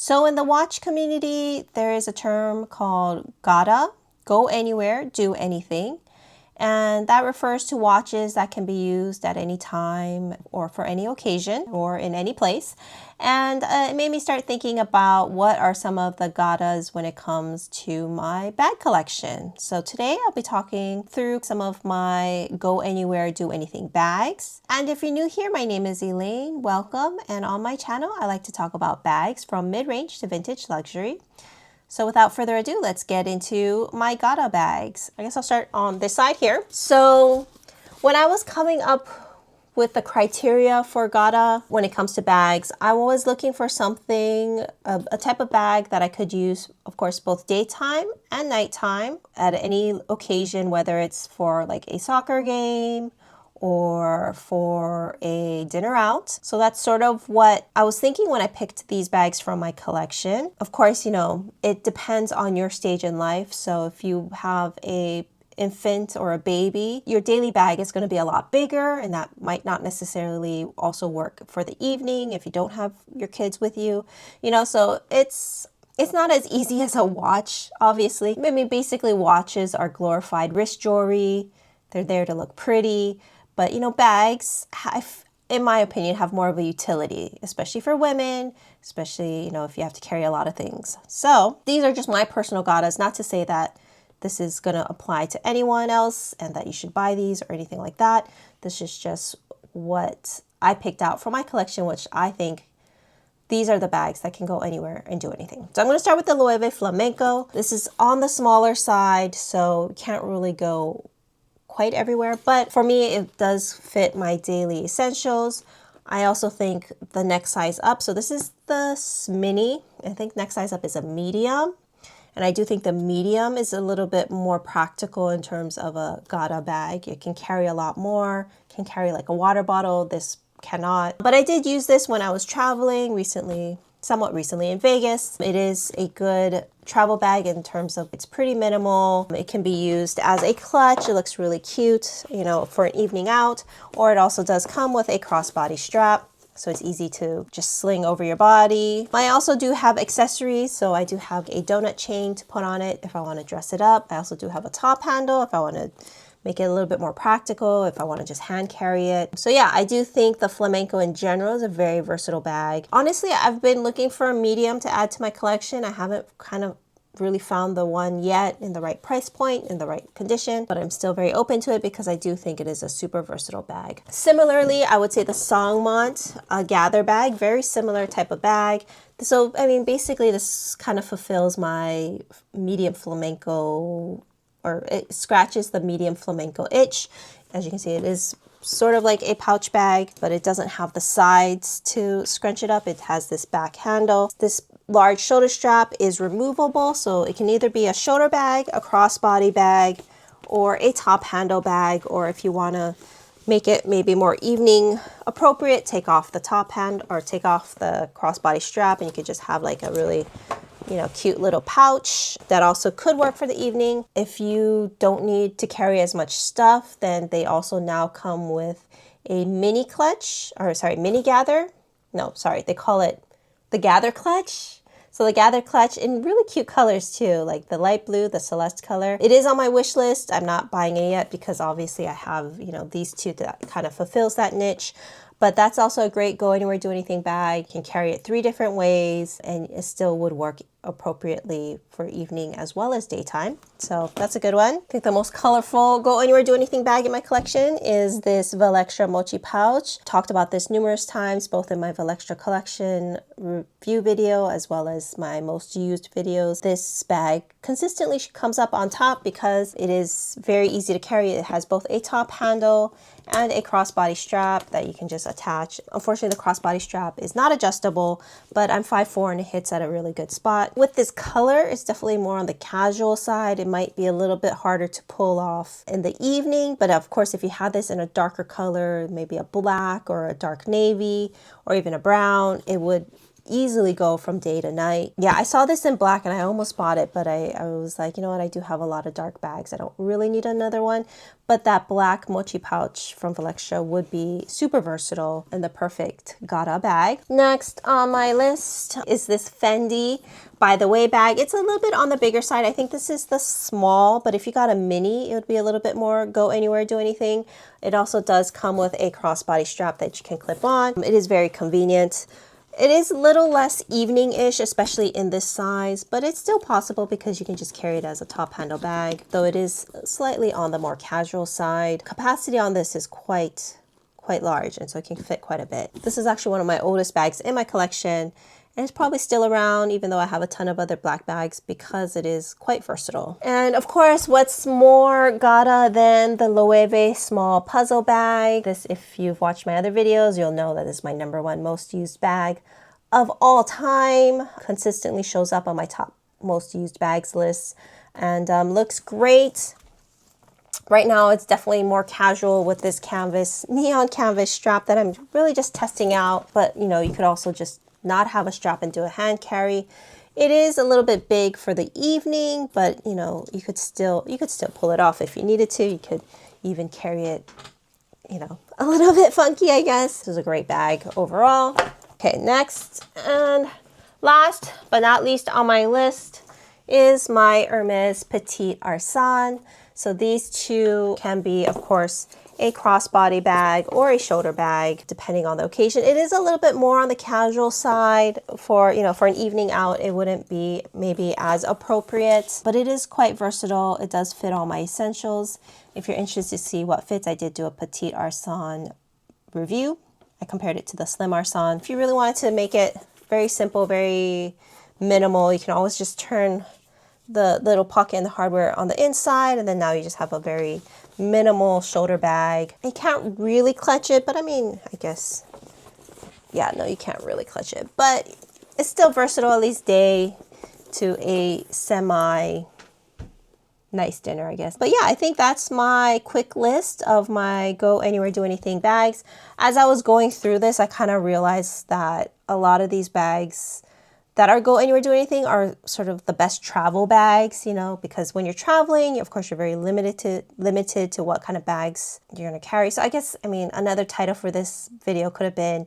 So in the watch community, there is a term called GADA, go anywhere, do anything. And that refers to watches that can be used at any time or for any occasion or in any place. And it made me start thinking about what are some of the GADAs when it comes to my bag collection. So today I'll be talking through some of my go anywhere, do anything bags. And if you're new here, my name is Elaine. Welcome. And on my channel, I like to talk about bags from mid-range to vintage luxury. So without further ado, let's get into my GADA bags. I guess I'll start on this side here. So when I was coming up with the criteria for GADA when it comes to bags, I was looking for something, a type of bag that I could use, of course, both daytime and nighttime at any occasion, whether it's for like a soccer game or for a dinner out. So that's sort of what I was thinking when I picked these bags from my collection. Of course, you know, it depends on your stage in life. So if you have a infant or a baby, your daily bag is going to be a lot bigger, and that might not necessarily also work for the evening if you don't have your kids with you, you know, so it's not as easy as a watch, obviously. I mean, basically watches are glorified wrist jewelry. They're there to look pretty. But, you know, bags, in my opinion, have more of a utility, especially for women, especially, you know, if you have to carry a lot of things. So these are just my personal GADAs, not to say that this is going to apply to anyone else and that you should buy these or anything like that. This is just what I picked out from my collection, which I think these are the bags that can go anywhere and do anything. So I'm going to start with the Loewe Flamenco. This is on the smaller side, so you can't really go quite everywhere, but for me it does fit my daily essentials. I also think the next size up, so this is the mini, I think next size up is a medium, and I do think the medium is a little bit more practical in terms of a GADA bag. It can carry a lot more, can carry like a water bottle. This cannot, but I did use this when I was traveling recently, somewhat recently in Vegas. It is a good travel bag in terms of it's pretty minimal. It can be used as a clutch. It looks really cute, you know, for an evening out, or it also does come with a crossbody strap. So it's easy to just sling over your body. I also do have accessories. So I do have a donut chain to put on it if I want to dress it up. I also do have a top handle if I want to make it a little bit more practical, if I want to just hand carry it. So yeah, I do think the Flamenco in general is a very versatile bag. Honestly, I've been looking for a medium to add to my collection. I haven't kind of really found the one yet in the right price point, in the right condition, but I'm still very open to it because I do think it is a super versatile bag. Similarly, I would say the Songmont Gather bag, very similar type of bag. So, I mean, basically this kind of fulfills my medium flamenco, or it scratches the medium flamenco itch. As you can see, it is sort of like a pouch bag, but it doesn't have the sides to scrunch it up. It has this back handle. This large shoulder strap is removable, so it can either be a shoulder bag, a crossbody bag, or a top handle bag, or if you want to make it maybe more evening appropriate, take off the top hand or take off the crossbody strap, and you could just have like a really, you know, cute little pouch that also could work for the evening. If you don't need to carry as much stuff, then they also now come with a mini clutch, or sorry, mini gather. No, sorry, they call it the gather clutch. So the gather clutch in really cute colors too, like the light blue, the celeste color. It is on my wish list. I'm not buying it yet because obviously I have, you know, these two that kind of fulfills that niche. But that's also a great go anywhere, do anything bag. You can carry it 3 different ways and it still would work appropriately for evening as well as daytime. So that's a good one. I think the most colorful go anywhere, do anything bag in my collection is this Valextra Mochi pouch. Talked about this numerous times, both in my Valextra collection review video as well as my most used videos. This bag consistently comes up on top because it is very easy to carry. It has both a top handle and a crossbody strap that you can just attach. Unfortunately, the crossbody strap is not adjustable, but I'm 5'4" and it hits at a really good spot. With this color, it's definitely more on the casual side. It might be a little bit harder to pull off in the evening, but of course, if you had this in a darker color, maybe a black or a dark navy or even a brown, it would easily go from day to night. Yeah, I saw this in black and I almost bought it, but I was like, you know what, I do have a lot of dark bags. I don't really need another one. But that black mochi pouch from Valextra would be super versatile and the perfect GADA bag. Next on my list is this Fendi by the way bag. It's a little bit on the bigger side. I think this is the small, but if you got a mini, it would be a little bit more go anywhere, do anything. It also does come with a crossbody strap that you can clip on. It is very convenient. It is a little less evening-ish, especially in this size, but it's still possible because you can just carry it as a top handle bag, though it is slightly on the more casual side. Capacity on this is quite large, and so it can fit quite a bit. This is actually one of my oldest bags in my collection, and it's probably still around even though I have a ton of other black bags because it is quite versatile. And of course, what's more GADA than the Loewe small puzzle bag? This, if you've watched my other videos, you'll know that this is my #1 most used bag of all time. Consistently shows up on my top most used bags list and looks great. Right now, it's definitely more casual with this canvas, neon canvas strap that I'm really just testing out. But you know, you could also just not have a strap and do a hand carry. It is a little bit big for the evening, but you know, you could still pull it off if you needed to. You could even carry it, you know, a little bit funky, I guess. This is a great bag overall. Okay, next and last but not least on my list is my Hermes Petit Arsan. So these two can be, of course, a crossbody bag or a shoulder bag, depending on the occasion. It is a little bit more on the casual side for, you know, for an evening out. It wouldn't be maybe as appropriate, but it is quite versatile. It does fit all my essentials. If you're interested to see what fits, I did do a Petit Arsan review. I compared it to the Slim Arsan. If you really wanted to make it very simple, very minimal, you can always just turn the little pocket and the hardware on the inside, and then now you just have a very minimal shoulder bag. You can't really clutch it, but I mean, I guess, yeah, no, you can't really clutch it, but it's still versatile, at least day to a semi nice dinner, I guess. But yeah, I think that's my quick list of my go anywhere, do anything bags. As I was going through this, I kind of realized that a lot of these bags that are go anywhere, do anything are sort of the best travel bags, you know, because when you're traveling, of course, you're very limited to what kind of bags you're going to carry. So I guess, I mean, another title for this video could have been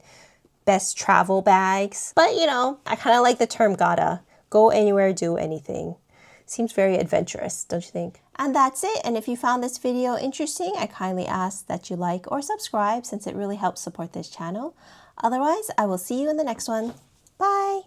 best travel bags. But, you know, I kind of like the term GADA, go anywhere, do anything. Seems very adventurous, don't you think? And that's it. And if you found this video interesting, I kindly ask that you like or subscribe since it really helps support this channel. Otherwise, I will see you in the next one. Bye.